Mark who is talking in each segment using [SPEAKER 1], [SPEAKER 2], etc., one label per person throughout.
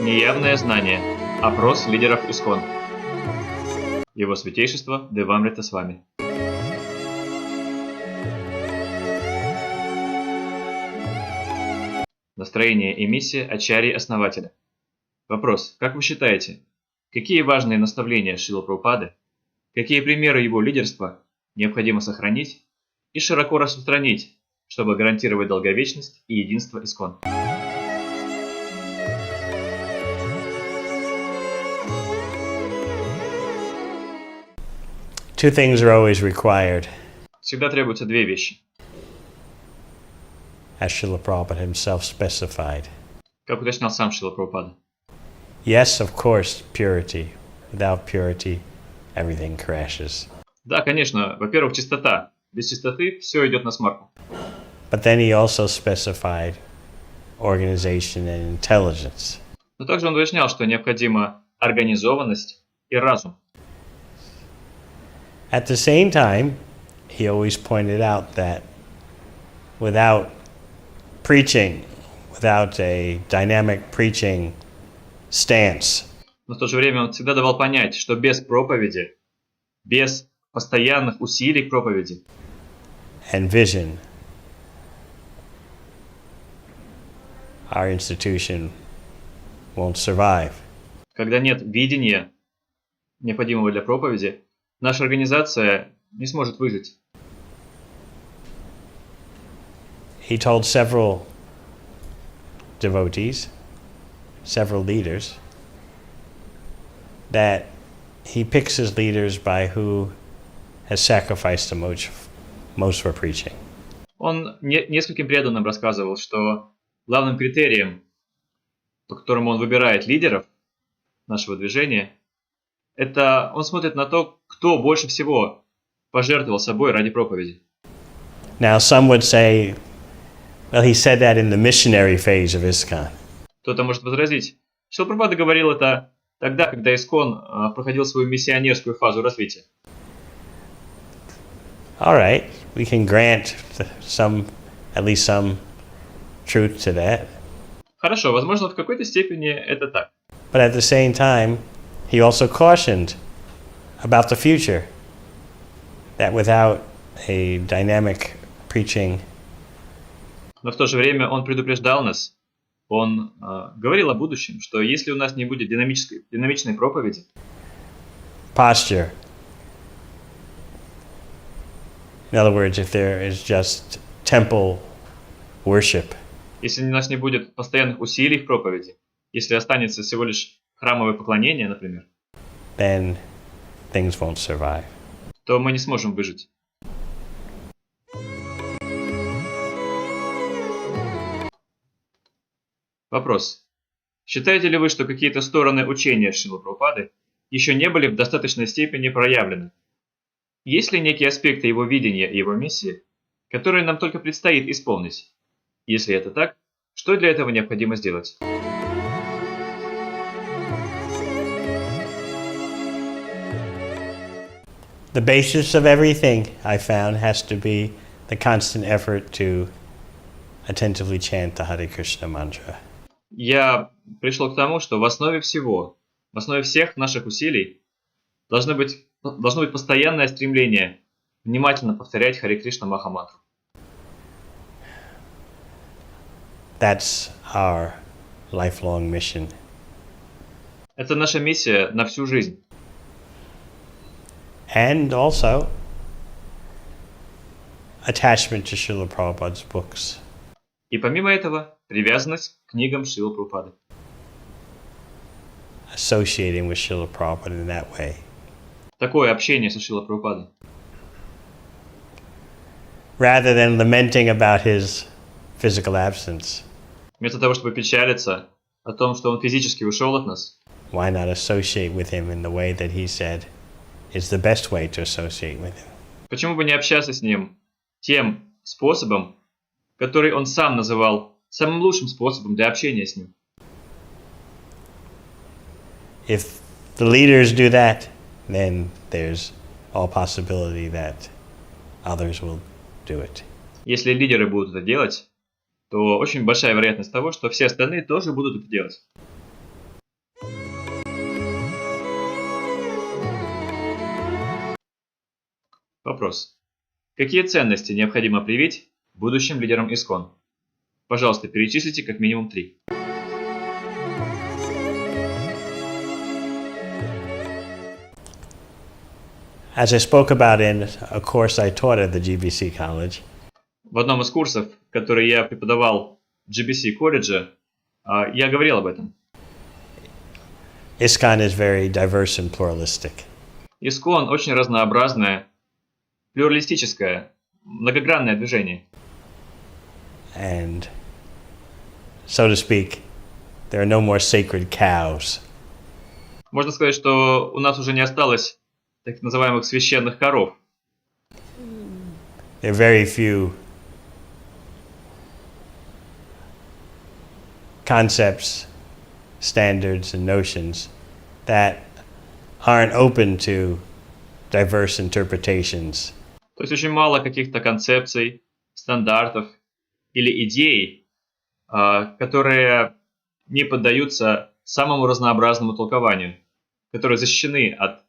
[SPEAKER 1] Неявное знание. Опрос лидеров ИСККОН. Его святейшество Девамрита Свами. Настроение и миссия Ачарьи основателя. Вопрос. Как вы считаете, какие важные наставления Шрилы Прабхупады, какие примеры его лидерства необходимо сохранить и широко распространить, чтобы гарантировать долговечность и единство ИСККОН?
[SPEAKER 2] Two things are always required,
[SPEAKER 1] Всегда требуются две вещи.
[SPEAKER 2] as Srila Prabhupada himself specified.
[SPEAKER 1] Как уточнял сам Шрила Прабхупада.
[SPEAKER 2] Yes, of course, purity. Without purity, everything crashes.
[SPEAKER 1] Да, конечно, во-первых, чистота. Без чистоты все идет на смарку.
[SPEAKER 2] But then he also specified organization and intelligence.
[SPEAKER 1] Но также он уточнял, что необходима организованность и разум.
[SPEAKER 2] At the same time, he always pointed out that without preaching, without a dynamic preaching stance,
[SPEAKER 1] Но в то же время он всегда давал понять, что без проповеди, без постоянных усилий к проповеди
[SPEAKER 2] and vision, our institution won't survive.
[SPEAKER 1] когда нет видения, необходимого для проповеди, наша организация не сможет выжить.
[SPEAKER 2] He told several devotees, several leaders, that he picks his leaders by who has sacrificed the most for preaching.
[SPEAKER 1] Он нескольким преданным рассказывал, что главным критерием, по которому он выбирает лидеров нашего движения, это он смотрит на то, кто больше всего пожертвовал собой ради проповеди.
[SPEAKER 2] Now, some would say, well, he said that in the missionary phase of ISKCON.
[SPEAKER 1] Кто-то может возразить, что Прабхупада говорил это тогда, когда ИСККОН проходил свою миссионерскую фазу развития.
[SPEAKER 2] All right, we can grant at least some truth to that.
[SPEAKER 1] Хорошо, возможно, в какой-то степени это так.
[SPEAKER 2] But at the same time, he also cautioned about the future, that without a dynamic preaching,
[SPEAKER 1] Но в то же время он предупреждал нас, он говорил о будущем, что если у нас не будет динамичной проповеди,
[SPEAKER 2] posture, in other words, if there is just temple worship,
[SPEAKER 1] если у нас не будет постоянных усилий в проповеди, если останется всего лишь храмовое поклонение, например,
[SPEAKER 2] then things won't survive.
[SPEAKER 1] то мы не сможем выжить. Вопрос. Считаете ли вы, что какие-то стороны учения Шрилы Прабхупады еще не были в достаточной степени проявлены? Есть ли некие аспекты его видения и его миссии, которые нам только предстоит исполнить? Если это так, что для этого необходимо сделать?
[SPEAKER 2] The basis of everything, I found, has to be the constant effort to attentively chant the Hare Krishna mantra.
[SPEAKER 1] Я пришел к тому, что в основе всего, в основе всех наших усилий должно быть постоянное стремление внимательно повторять Харе Кришна Махамантру.
[SPEAKER 2] That's our lifelong mission.
[SPEAKER 1] Это наша миссия на всю жизнь.
[SPEAKER 2] And also attachment to Srila Prabhupada's books.
[SPEAKER 1] И помимо этого, привязанность к книгам Шрилы Прабхупады.
[SPEAKER 2] Associating with Srila Prabhupada in that way.
[SPEAKER 1] Такое общение со Шрилой Прабхупадой.
[SPEAKER 2] Rather than lamenting about his physical absence,
[SPEAKER 1] Вместо того, чтобы печалиться о том, что он физически ушел от нас,
[SPEAKER 2] why not associate with him in the way that he said is the best way to associate with him?
[SPEAKER 1] почему бы не общаться с ним тем способом, который он сам называл самым лучшим способом для общения с ним?
[SPEAKER 2] If the leaders do that, then there's all possibility that others will do it.
[SPEAKER 1] Если лидеры будут это делать, то очень большая вероятность того, что все остальные тоже будут это делать. Вопрос. Какие ценности необходимо привить будущим лидерам ИСККОН? Пожалуйста, перечислите как минимум 3.
[SPEAKER 2] As I spoke about in a course I taught at the GBC College,
[SPEAKER 1] В одном из курсов, который я преподавал в GBC колледже, я говорил об этом.
[SPEAKER 2] ISKCON is very diverse and pluralistic.
[SPEAKER 1] ИСККОН очень разнообразное, плюралистическое, многогранное движение.
[SPEAKER 2] And, so to speak, there are no more sacred cows.
[SPEAKER 1] Можно сказать, что у нас уже не осталось так называемых священных коров.
[SPEAKER 2] There are very few concepts, standards, and notions that aren't open to diverse interpretations.
[SPEAKER 1] То есть очень мало каких-то концепций, стандартов или идей, которые не поддаются самому разнообразному толкованию, которые защищены от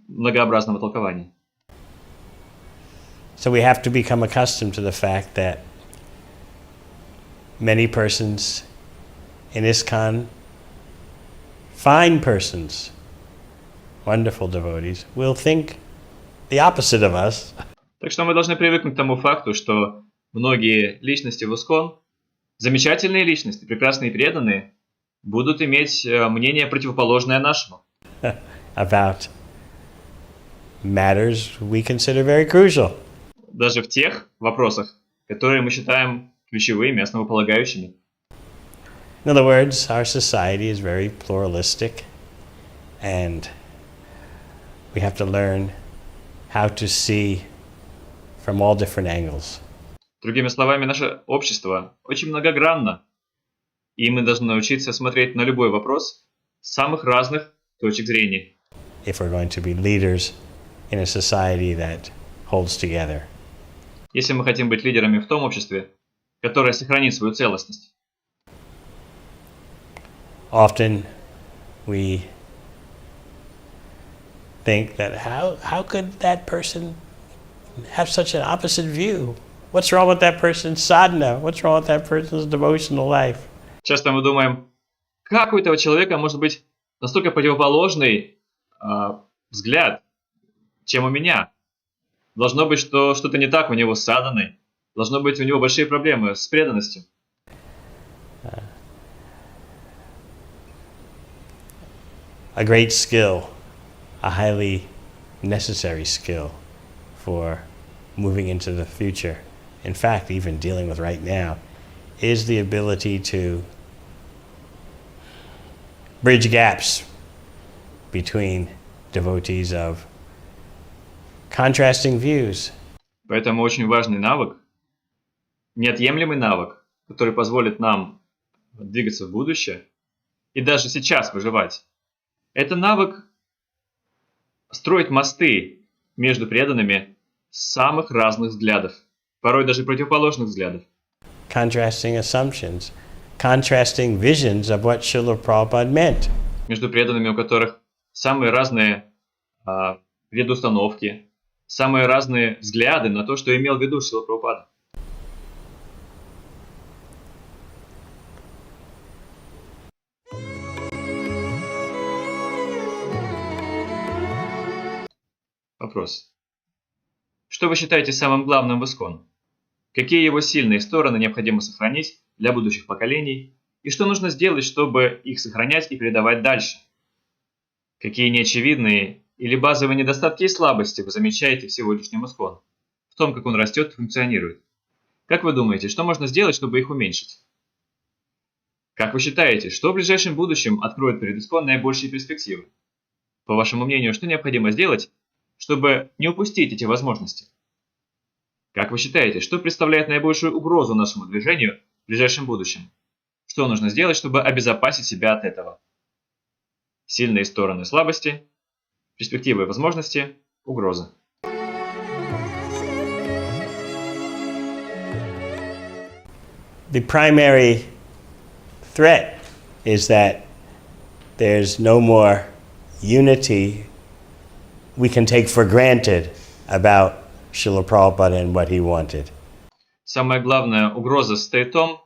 [SPEAKER 1] многообразного толкования.
[SPEAKER 2] So we have to become accustomed to the fact that many persons in ISKCON, fine persons, wonderful devotees, will think the opposite of us.
[SPEAKER 1] Так что мы должны привыкнуть к тому факту, что многие личности в ИСККОН, замечательные личности, прекрасные и преданные, будут иметь мнение противоположное нашему.
[SPEAKER 2] About matters we consider very crucial.
[SPEAKER 1] Даже в тех вопросах, которые мы считаем ключевыми, основополагающими.
[SPEAKER 2] In other words, our society is very pluralistic, and we have to learn how to see from all different angles.
[SPEAKER 1] Другими словами, наше общество очень многогранно, и мы должны научиться смотреть на любой вопрос с самых разных точек зрения.
[SPEAKER 2] If we're going to be leaders in a society that holds together.
[SPEAKER 1] Если мы хотим быть лидерами в том обществе, которое сохранит свою целостность.
[SPEAKER 2] Often we think that how could that person have such an opposite view? What's wrong with that person's sadhana? What's wrong with that person's devotional life?
[SPEAKER 1] Часто мы думаем, как у этого человека может быть настолько противоположный взгляд, чем у меня. Должно быть, что что-то не так у него с садханой. Должно быть, у него большие проблемы с преданностью.
[SPEAKER 2] A great skill, a highly necessary skill for moving into the future, in fact, even dealing with right now, is the ability to bridge gaps between devotees of contrasting views.
[SPEAKER 1] Поэтому очень важный навык, неотъемлемый навык, который позволит нам двигаться в будущее и даже сейчас выживать. Это навык строить мосты между преданными самых разных взглядов, порой даже противоположных взглядов.
[SPEAKER 2] Contrasting assumptions, contrasting visions of what Шрила Прабхупада meant.
[SPEAKER 1] Между преданными, у которых самые разные предустановки, самые разные взгляды на то, что имел в виду Шрила Прабхупада. Вопрос. Что вы считаете самым главным в ИСККОН? Какие его сильные стороны необходимо сохранить для будущих поколений? И что нужно сделать, чтобы их сохранять и передавать дальше? Какие неочевидные или базовые недостатки и слабости вы замечаете в сегодняшнем ИСККОН? В том, как он растет и функционирует? Как вы думаете, что можно сделать, чтобы их уменьшить? Как вы считаете, что в ближайшем будущем откроет перед ИСККОН наибольшие перспективы? По вашему мнению, что необходимо сделать, чтобы не упустить эти возможности? Как вы считаете, что представляет наибольшую угрозу нашему движению в ближайшем будущем? Что нужно сделать, чтобы обезопасить себя от этого? Сильные стороны, слабости, перспективы и возможности, угрозы.
[SPEAKER 2] The primary threat is that there's no more unity we can take for granted about Srila Prabhupada and what he wanted.
[SPEAKER 1] Самая главная угроза состоит в том,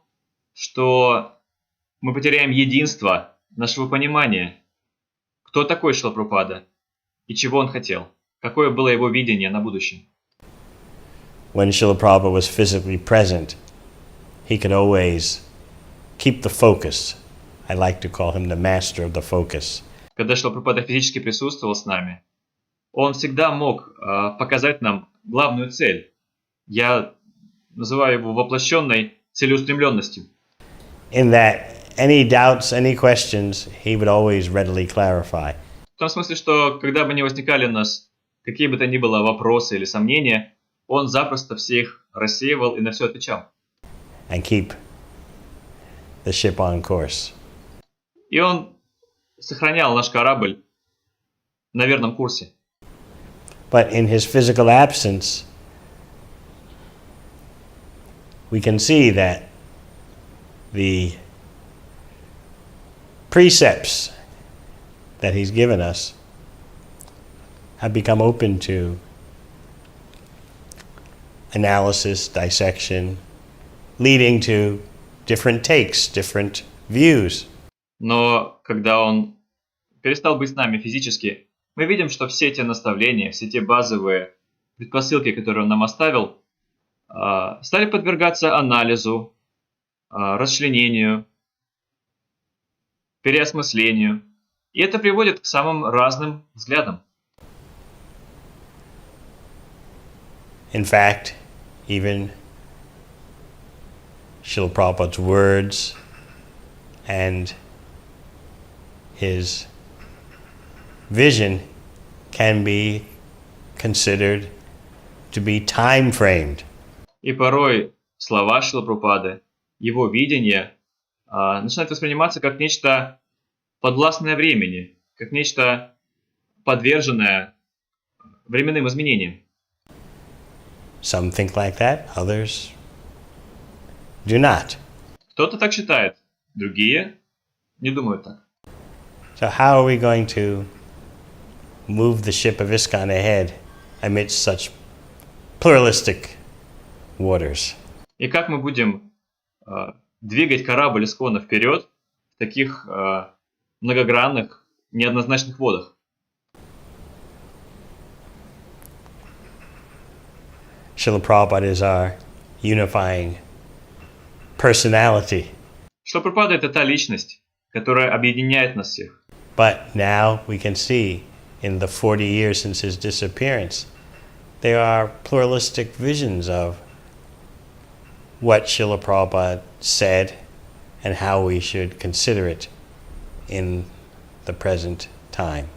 [SPEAKER 1] что мы потеряем единство нашего понимания, кто такой Шрила Прабхупада и чего он хотел, какое было его видение на будущее.
[SPEAKER 2] When Srila Prabhupada was physically present, he could always keep the focus. I like to call him the master of the focus.
[SPEAKER 1] Когда Шрила Прабхупада физически присутствовал с нами, он всегда мог показать нам главную цель. Я называю его воплощенной целеустремленностью.
[SPEAKER 2] In that, any doubts, any questions, he would always readily clarify.
[SPEAKER 1] В том смысле, что когда бы ни возникали у нас какие бы то ни было вопросы или сомнения, он запросто все их рассеивал и на все отвечал.
[SPEAKER 2] And keep the ship on course.
[SPEAKER 1] И он сохранял наш корабль на верном курсе.
[SPEAKER 2] But in his physical absence, we can see that the precepts that he's given us have become open to analysis, dissection, leading to different takes, different views.
[SPEAKER 1] Но когда он перестал быть с нами физически, мы видим, что все те наставления, все те базовые предпосылки, которые он нам оставил, стали подвергаться анализу, расчленению, переосмыслению. И это приводит к самым разным взглядам.
[SPEAKER 2] In fact, even Srila Prabhupada's words and his vision can be considered to be time-framed.
[SPEAKER 1] И порой слова Шрилы Прабхупады, его видение начинают восприниматься как нечто подвластное времени, как нечто подверженное временным изменениям.
[SPEAKER 2] Some think like that, others do not.
[SPEAKER 1] Кто-то так считает, другие не думают так.
[SPEAKER 2] So how are we going to move the ship of ISKCON ahead amidst such pluralistic waters?
[SPEAKER 1] И как мы будем двигать корабль ИСККОНа вперед в таких многогранных, неоднозначных водах?
[SPEAKER 2] Srila Prabhupada is our unifying personality.
[SPEAKER 1] Шрила Прабхупада — это та личность, которая объединяет нас всех.
[SPEAKER 2] But now we can see in the 40 years since his disappearance, there are pluralistic visions of what Srila Prabhupada said and how we should consider it in the present time.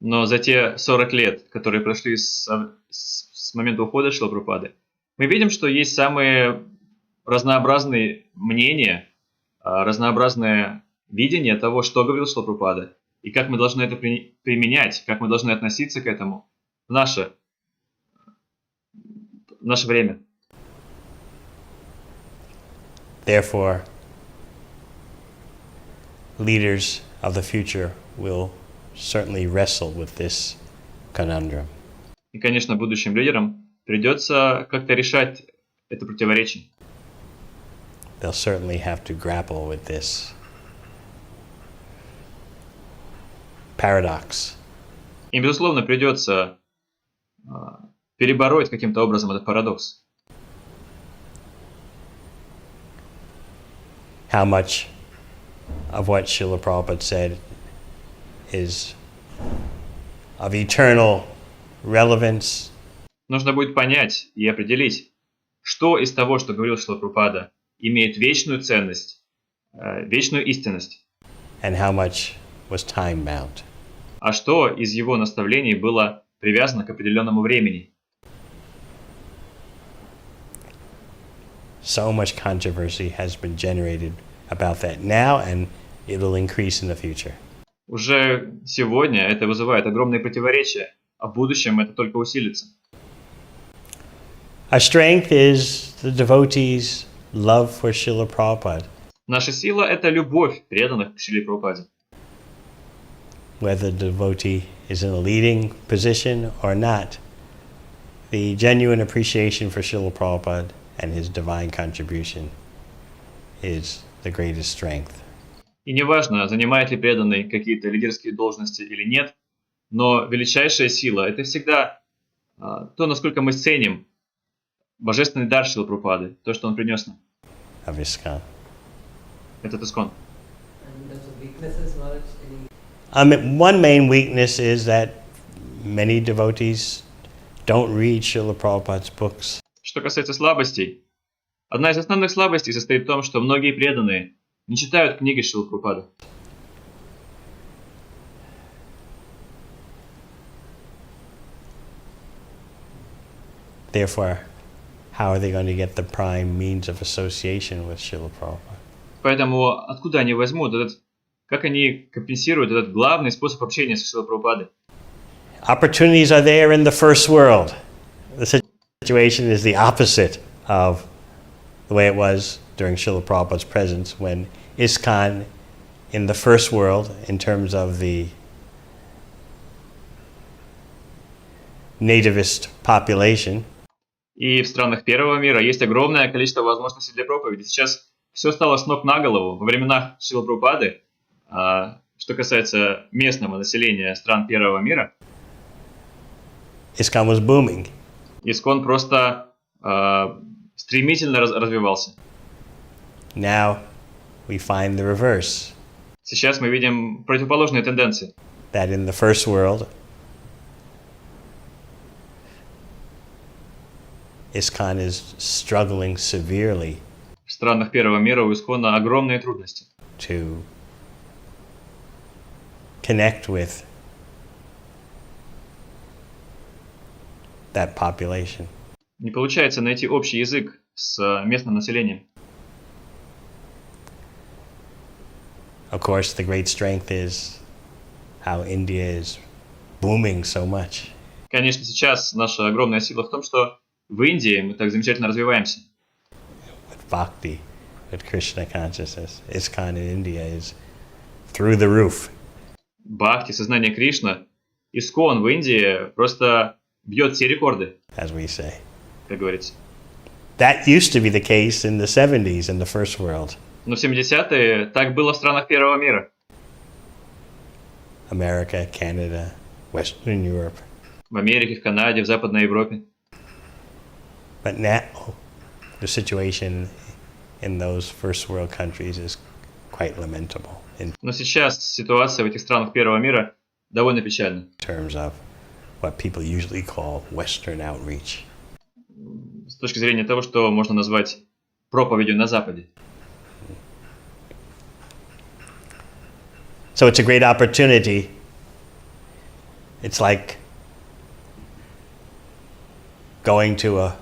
[SPEAKER 1] Но за те 40 лет, которые прошли с момента ухода Шрилы Прабхупады, мы видим, что есть самые разнообразные мнения, разнообразное видение того, что говорил Шрила Прабхупада, и как мы должны это применять, как мы должны относиться к этому в наше время.
[SPEAKER 2] Therefore, leaders of the future will certainly wrestle with this conundrum.
[SPEAKER 1] И, конечно, будущим лидерам придется как-то решать это противоречие.
[SPEAKER 2] They'll certainly have to grapple with this paradox.
[SPEAKER 1] Им, безусловно, придется перебороть каким-то образом этот парадокс.
[SPEAKER 2] How much of what Srila Prabhupada said is of eternal relevance?
[SPEAKER 1] Нужно будет понять и определить, что из того, что говорил Шрила Прабхупада, имеет вечную ценность, вечную истинность,
[SPEAKER 2] And how much was time-bound?
[SPEAKER 1] а что из его наставлений было привязано к определенному времени.
[SPEAKER 2] So much controversy has been generated about that now, and it'll increase in the future.
[SPEAKER 1] Уже сегодня это вызывает огромные противоречия, а в будущем это только усилится.
[SPEAKER 2] Our strength is the devotees' love for Srila Prabhupada.
[SPEAKER 1] Наша сила – это любовь преданных к Шриле Прабхупаде.
[SPEAKER 2] Whether the devotee is in a leading position or not, The genuine appreciation for Srila Prabhupada and his divine contribution is the greatest strength.
[SPEAKER 1] И неважно, занимает ли преданный какие-то лидерские должности или нет, но величайшая сила – это всегда то, насколько мы ценим божественный дар Шрилы Прабхупады, то, что он принес нам.
[SPEAKER 2] Of ISKCON.
[SPEAKER 1] Этот ИСККОН.
[SPEAKER 2] One main weakness is that many devotees don't read Srila Prabhupada's books.
[SPEAKER 1] Что касается слабостей, одна из основных слабостей состоит в том, что многие преданные не читают книги Шрилы Прабхупады.
[SPEAKER 2] Therefore, how are they going to get the prime means of association with Srila Prabhupada?
[SPEAKER 1] Поэтому откуда они возьмут как они компенсируют этот главный способ общения с Шрилой Прабхупадой?
[SPEAKER 2] Opportunities are there in the first world. The situation is the opposite of the way it was during Srila Prabhupada's presence, when ISKCON in the first world, in terms of the nativist population,
[SPEAKER 1] И в странах первого мира есть огромное количество возможностей для проповеди. Сейчас все стало с ног на голову. Во временах Шрилы Прабхупады, что касается местного населения стран первого мира,
[SPEAKER 2] ISKCON was booming.
[SPEAKER 1] ИСККОН просто стремительно развивался.
[SPEAKER 2] Now we find the reverse.
[SPEAKER 1] Сейчас мы видим противоположные тенденции.
[SPEAKER 2] That in the first world, ISKCON is struggling severely
[SPEAKER 1] В странах первого мира у ИСККОНа огромные трудности
[SPEAKER 2] to connect with that population.
[SPEAKER 1] Не получается найти общий язык с местным населением.
[SPEAKER 2] Of course, the great strength is how India is booming so much.
[SPEAKER 1] Конечно, сейчас наша огромная сила в том, что в Индии мы так замечательно развиваемся.
[SPEAKER 2] With bhakti, with Krishna consciousness, ISKCON in India is through the roof.
[SPEAKER 1] Бхакти, сознание Кришна, ИСККОН в Индии просто бьет все рекорды,
[SPEAKER 2] As we say.
[SPEAKER 1] как говорится.
[SPEAKER 2] That used to be the case in the 70s in the first world.
[SPEAKER 1] Но в 70-е так было в странах первого мира.
[SPEAKER 2] America, Canada, Western Europe.
[SPEAKER 1] В Америке, в Канаде, в Западной Европе.
[SPEAKER 2] But now, the situation in those first world countries is quite lamentable in
[SPEAKER 1] Но сейчас ситуация в этих странах первого мира довольно печальна.
[SPEAKER 2] terms of what people usually call Western outreach.
[SPEAKER 1] С точки зрения того, что можно назвать проповедью на Западе.
[SPEAKER 2] So it's a great opportunity. It's like going to a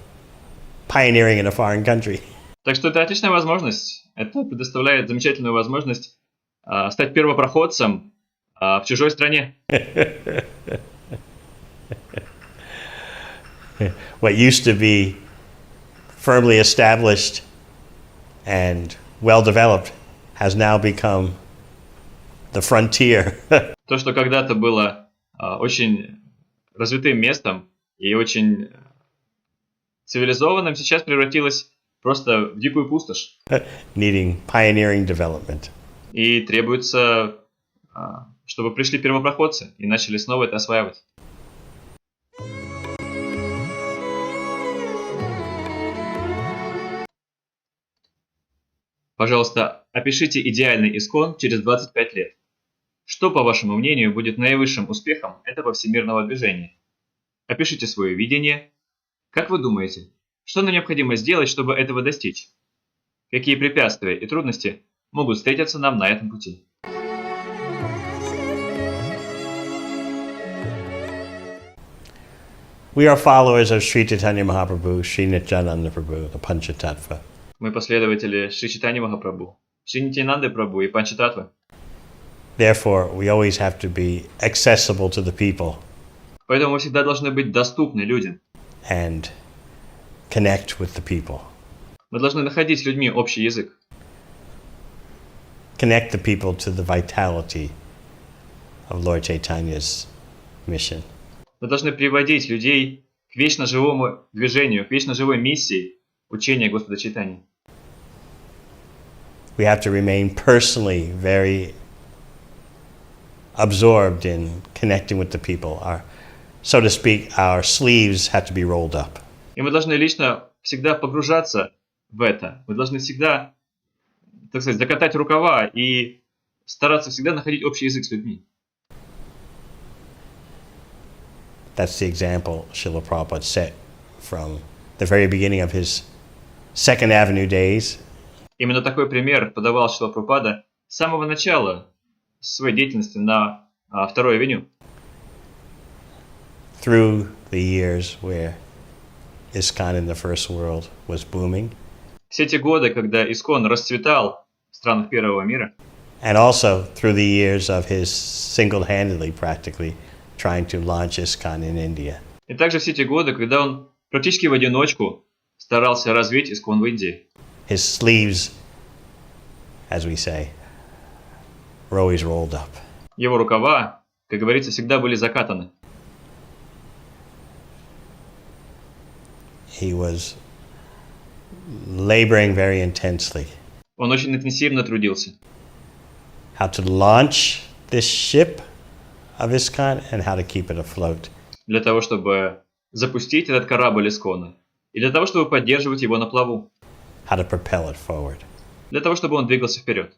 [SPEAKER 2] pioneering in a foreign country.
[SPEAKER 1] Так что это отличная возможность. Это предоставляет замечательную возможность стать первопроходцем в чужой стране.
[SPEAKER 2] What used to be firmly established and well developed has now become the frontier.
[SPEAKER 1] То, что когда-то было очень развитым местом и очень цивилизованным, сейчас превратилось просто в дикую пустошь.
[SPEAKER 2] Needing pioneering development.
[SPEAKER 1] И требуется, чтобы пришли первопроходцы и начали снова это осваивать. Пожалуйста, опишите идеальный ИСККОН через 25 лет. Что, по вашему мнению, будет наивысшим успехом этого всемирного движения? Опишите свое видение. Как вы думаете, что нам необходимо сделать, чтобы этого достичь? Какие препятствия и трудности могут встретиться нам на этом пути?
[SPEAKER 2] We are followers of Sri Chaitanya Mahaprabhu, Sri Nityananda Prabhu, the Panchatattva.
[SPEAKER 1] Мы последователи Шри Чайтаньи Махапрабху, Шри Нитьянанды Прабху и Панчататтвы.
[SPEAKER 2] Therefore, we always have to be accessible to the people
[SPEAKER 1] Поэтому мы всегда должны быть доступны людям.
[SPEAKER 2] and connect with the people.
[SPEAKER 1] Мы должны находить с людьми общий язык.
[SPEAKER 2] Connect the people to the vitality of Lord Chaitanya's mission.
[SPEAKER 1] Мы должны приводить людей к вечно живому движению, к вечно живой миссии учения Господа Чайтаньи.
[SPEAKER 2] We have to remain personally very absorbed in connecting with the people. So to speak, our sleeves have to be rolled up.
[SPEAKER 1] И мы должны лично всегда погружаться в это. Мы должны всегда, так сказать, закатать рукава и стараться всегда находить общий язык с людьми.
[SPEAKER 2] That's the example Srila Prabhupada set from the very beginning of his Second Avenue days.
[SPEAKER 1] Именно такой пример подавал Шрила Прабхупада с самого начала своей деятельности на Второй авеню.
[SPEAKER 2] Through the years where ИСККОН in the first world was booming.
[SPEAKER 1] Все те годы, когда ИСККОН расцветал в странах Первого мира.
[SPEAKER 2] And also through the years of his single-handedly practically trying to launch ИСККОN in India.
[SPEAKER 1] И также все те годы, когда он практически в одиночку старался развить ИСККОН в Индии.
[SPEAKER 2] His sleeves, as we say, were always rolled up.
[SPEAKER 1] Его рукава, как говорится, всегда были закатаны.
[SPEAKER 2] He was laboring very intensely.
[SPEAKER 1] Он очень интенсивно трудился.
[SPEAKER 2] How to launch this ship of ИСККОН and how to keep it afloat.
[SPEAKER 1] Для того, чтобы запустить этот корабль ИСККОНа. И для того, чтобы поддерживать его на плаву.
[SPEAKER 2] How to propel it forward.
[SPEAKER 1] Для того, чтобы он двигался вперед.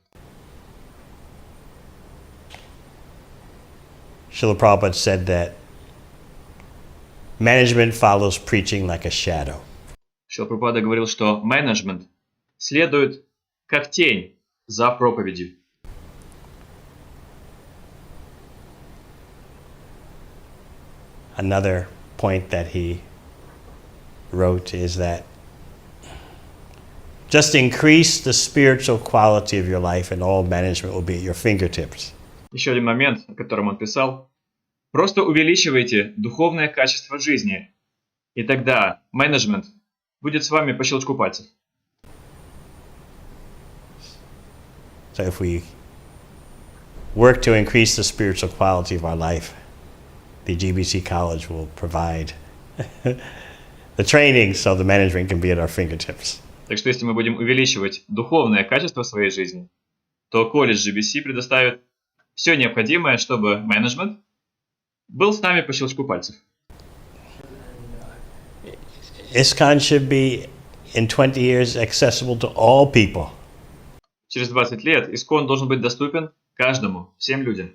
[SPEAKER 2] Srila Prabhupada said that management follows preaching like a shadow.
[SPEAKER 1] Шрила Прабхупада говорил, что менеджмент следует как тень за проповедью.
[SPEAKER 2] Another point that he wrote is that just increase the spiritual quality of your life and all management will be at your fingertips.
[SPEAKER 1] Еще один момент, о котором он писал. Просто увеличивайте духовное качество жизни, и тогда менеджмент будет с вами по щелчку пальцев.
[SPEAKER 2] So if we work to increase the spiritual quality of our life, the GBC College will provide the training so the management can be at our fingertips.
[SPEAKER 1] Так что если мы будем увеличивать духовное качество своей жизни, то колледж GBC предоставит все необходимое, чтобы менеджмент был с нами по щелчку пальцев.
[SPEAKER 2] ИСККОN should be in 20 years accessible to all people.
[SPEAKER 1] Через 20 лет ИСККОН должен быть доступен каждому, всем людям.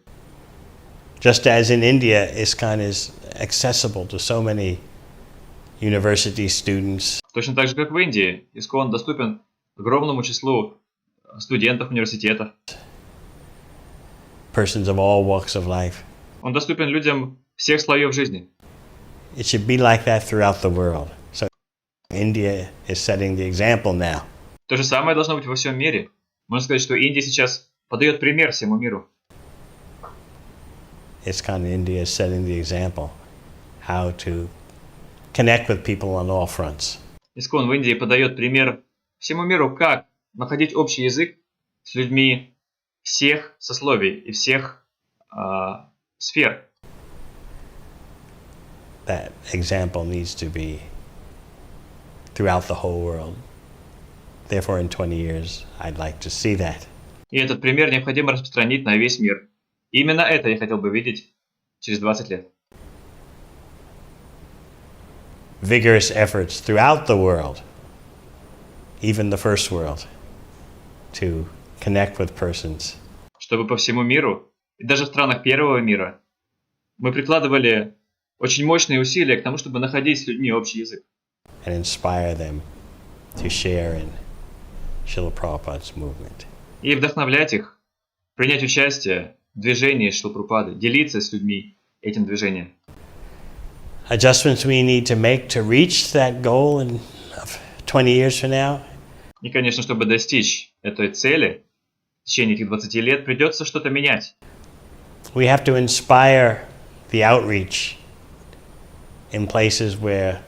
[SPEAKER 2] Just as in India, ИСККОN is accessible to so many university students.
[SPEAKER 1] Точно так же, как в Индии, ИСККОН доступен огромному числу студентов университетов.
[SPEAKER 2] Persons of all walks of life.
[SPEAKER 1] Он доступен людям всех слоев жизни.
[SPEAKER 2] It should be like that throughout the world. So India is setting the example now.
[SPEAKER 1] То же самое должно быть во всем мире. Можно сказать, что Индия сейчас подает пример всему миру.
[SPEAKER 2] ИСККОN in India is setting the example how to connect with people on all fronts.
[SPEAKER 1] ИСККОН в Индии подает пример всему миру, как находить общий язык с людьми всех сословий и всех сфер.
[SPEAKER 2] That example needs to be throughout the whole world. Therefore, in 20 years, I'd like to see that.
[SPEAKER 1] И этот пример необходимо распространить на весь мир. Именно это я хотел бы видеть через 20 лет.
[SPEAKER 2] Vigorous efforts throughout the world, even the first world, to connect with persons.
[SPEAKER 1] Чтобы по всему миру, и даже в странах первого мира, мы прикладывали очень мощные усилия к тому, чтобы находить с людьми общий язык.
[SPEAKER 2] And inspire them to share in Srila Prabhupada's movement.
[SPEAKER 1] И вдохновлять их принять участие в движении Шрилы Прабхупады, делиться с людьми этим движением.
[SPEAKER 2] Adjustments we need to make to reach that goal in 20 years from now.
[SPEAKER 1] И, конечно, чтобы достичь этой цели, в течение этих 20 лет придется что-то менять.
[SPEAKER 2] We have to inspire the outreach in places where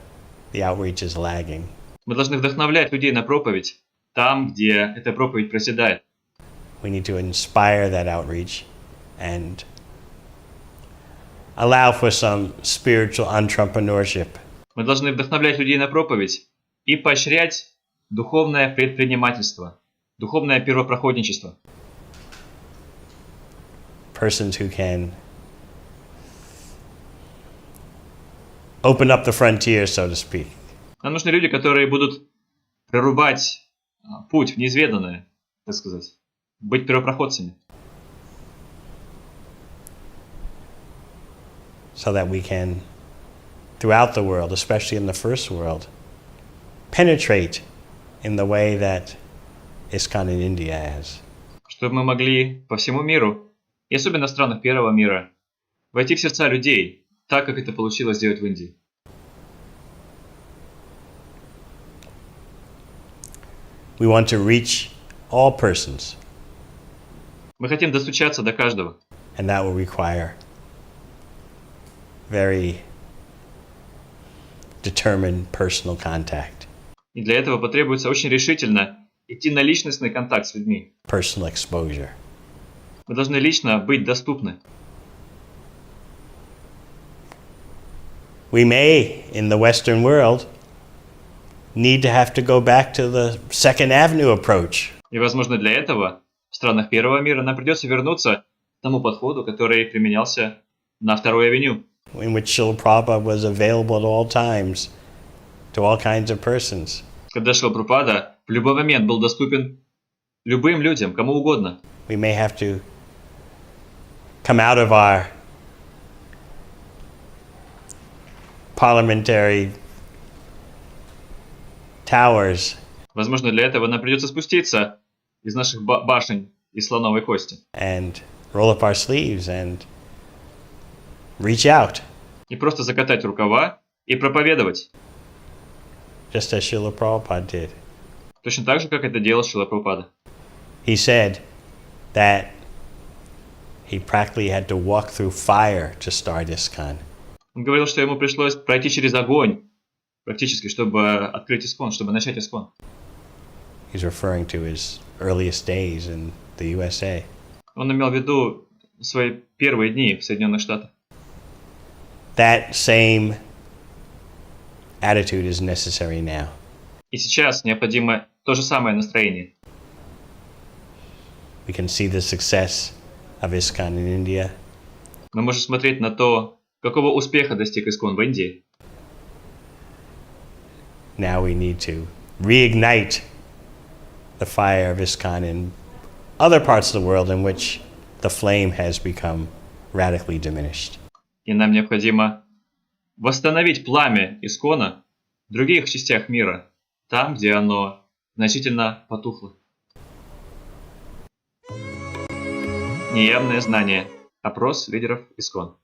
[SPEAKER 2] the outreach is lagging.
[SPEAKER 1] Мы должны вдохновлять людей на проповедь там, где эта проповедь проседает.
[SPEAKER 2] We need to inspire that outreach and allow for some spiritual entrepreneurship.
[SPEAKER 1] Мы должны вдохновлять людей на проповедь и поощрять духовное предпринимательство, духовное первопроходничество.
[SPEAKER 2] Persons who can open up the frontier, so to speak.
[SPEAKER 1] Нам нужны люди, которые будут прорубать путь в неизведанное, так сказать, быть первопроходцами.
[SPEAKER 2] So that we can, throughout the world, especially in the first world, penetrate in the way that ISKCON in India has.
[SPEAKER 1] Чтобы мы могли по всему миру, и особенно в странах первого мира, войти в сердца людей, так как это получилось сделать в Индии.
[SPEAKER 2] We want to reach all persons,
[SPEAKER 1] Мы хотим достучаться до каждого.
[SPEAKER 2] and that will require very determined personal contact,
[SPEAKER 1] И для этого потребуется очень решительно идти на личностный контакт с людьми.
[SPEAKER 2] personal exposure.
[SPEAKER 1] Мы должны лично быть доступны.
[SPEAKER 2] We may, in the Western world, need to have to go back to the Second Avenue approach,
[SPEAKER 1] И, возможно, для этого в странах первого мира нам придется вернуться к тому подходу, который применялся на Второй авеню,
[SPEAKER 2] in which Srila Prabhupada was available at all times to all kinds of persons.
[SPEAKER 1] когда Шрила Прабхупада в любой момент был доступен любым людям, кому угодно.
[SPEAKER 2] We may have to come out of our parliamentary towers
[SPEAKER 1] Возможно, для этого нам придется спуститься из наших башен из слоновой кости
[SPEAKER 2] and roll up our sleeves and reach out,
[SPEAKER 1] и просто закатать рукава и проповедовать.
[SPEAKER 2] just as Srila Prabhupada did.
[SPEAKER 1] Точно так же, как это делал Шрила Прабхупада.
[SPEAKER 2] He said that he practically had to walk through fire to start ISKCON.
[SPEAKER 1] Он говорил, что ему пришлось пройти через огонь, практически, чтобы открыть ИСККОН, чтобы начать ИСККОН.
[SPEAKER 2] He's referring to his earliest days in the USA.
[SPEAKER 1] Он имел в виду свои первые дни в Соединенных Штатах.
[SPEAKER 2] That same attitude is necessary now.
[SPEAKER 1] И сейчас необходимо то же самое настроение.
[SPEAKER 2] We can see the success of ISKCON in India.
[SPEAKER 1] Мы можем смотреть на то, какого успеха достиг ИСККОН в Индии.
[SPEAKER 2] Now we need to reignite the fire of ISKCON in other parts of the world in which the flame has become radically diminished.
[SPEAKER 1] И нам необходимо восстановить пламя ИСККОНа в других частях мира, там, где оно значительно потухло. Неявное знание. Опрос лидеров ИСККОН.